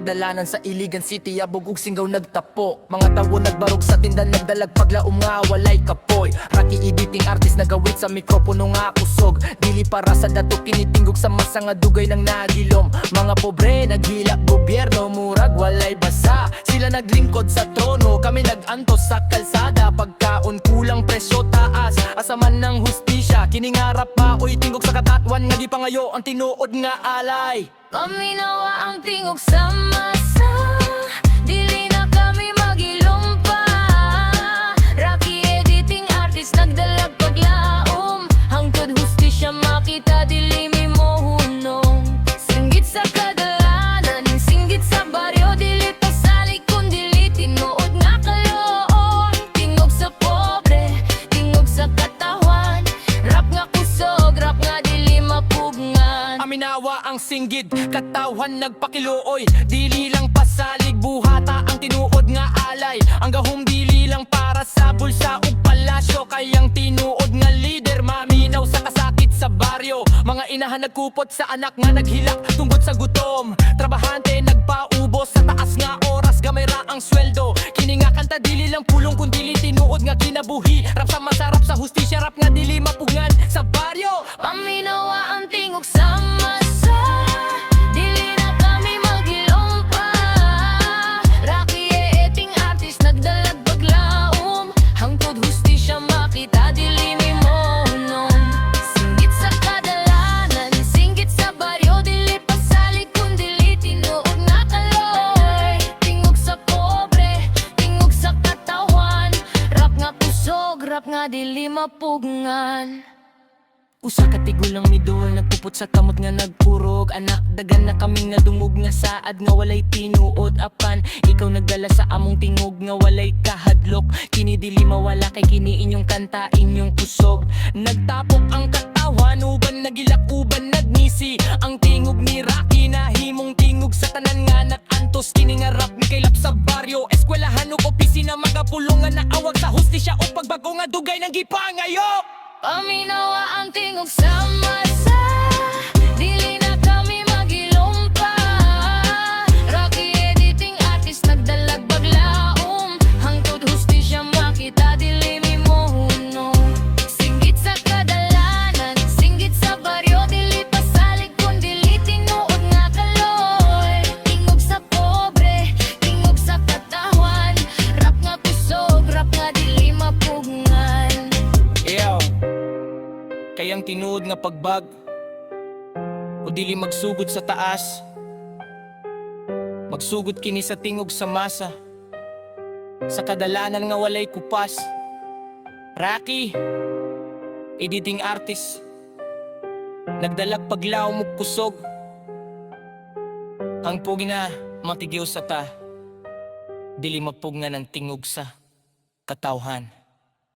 kadalanan sa Iligan City, abog ug singgaw nagtapo. Mga tawo nagbarog sa tindan, nagdalag paglaom nga walay kapoy. Rocky editing artist nagawit sa mikropono nga kusog. Dili para sa dato kinitinggog sa masa nga dugay ng nagilom. Mga pobre naghilak gobyerno, murag walay basa. Sila naglingkod sa trono, kami nagantos sa kalsada. Pagkaon kulang presyo taas, asaman ng hustisya. Kiningarap pa oy tingog sa katatwan, nga di pangayo ang tinuod nga alay. Paminawa ang tingog sa masa, dili na kami magilom pa. Rocky editing artist nagdalag paglaom, hangtod hustisya makita dili mi mo hunong. Singgit sa kadalanan, singgit sa baryo, dili pasalig kun dili tinuod nga kaloon. Tingog sa pobre, tingog sa katawan, rap nga kusog, rap nga dili mapugngan. Aminawa ang singgid, katawan nagpakiluoy. Dili lang pasalig, buhata ang tinuod nga alay. Ang gahom dili lang para sa bulsa ug palasyo, kayang tinuod nga leader maminaw sa kasakit sa baryo. Mga inahan nagkupot sa anak nga naghilak tungod sa gutom. Trabahante nagpaubos sa taas nga oras, gamay ra ang sweldo. Kini nga kanta dili lang pulong kun dili tinuod nga kinabuhi. Rap sa masarap sa hustisya, rap nga dili mapugngan sa baryo. Paminawa ang tingog sa masa, dili na kami magilom pa. Rocky editing artist nagdalag paglaom, hangtod hustisya makita dili mi mo hunong. Singgit sa kadalanan, singgit sa baryo, dili pasalig kun dili tinuod nga kaloy. Tingog sa pobre, tingog sa katawan, rap nga kusog, rap nga dili mapugngan. Usa ka tigulang midol, nagpupot sa kamot nga nagpurog. Anak, dagan na kaming nadungog nga saad nga walay tinuod apan. Ikaw nagdala sa among tingog nga walay kahadlok. Kini dili mawala kay kini inyong kanta, inyong kusog. Nagtapok ang katawan, uban nagilak, uban nagnisi. Ang tingog ni Rocky na himong tingog sa tanan nga nakantos. Kini nga rap ni kaylap sa baryo, eskwelahan ug opisina, magapulungan na awag sa hustisya o pagbago nga dugay ng gipangayo. Paminawa ang tingog sa masa, dili na kami magilom pa. Rocky editing artist nagdalag paglaom, hangtod hustisya makita dili mi mo hunong. Singgit sa kadalanan, singgit sa baryo, dili pasalig kun dili tinuod nga kaloy. Tingog sa pobre, tingog sa katawan, rap nga kusog, rap nga dili mapugngan. Kayang tinuod nga pagbag o dili magsugod sa taas, magsugod kini sa tingog sa masa, sa kadalanan nga walay kupas. Rocky editing artist nagdalag paglaw mo kusog. Ang pugi na matigyaw sa ta, dili mapugnan ang tingog sa katawhan.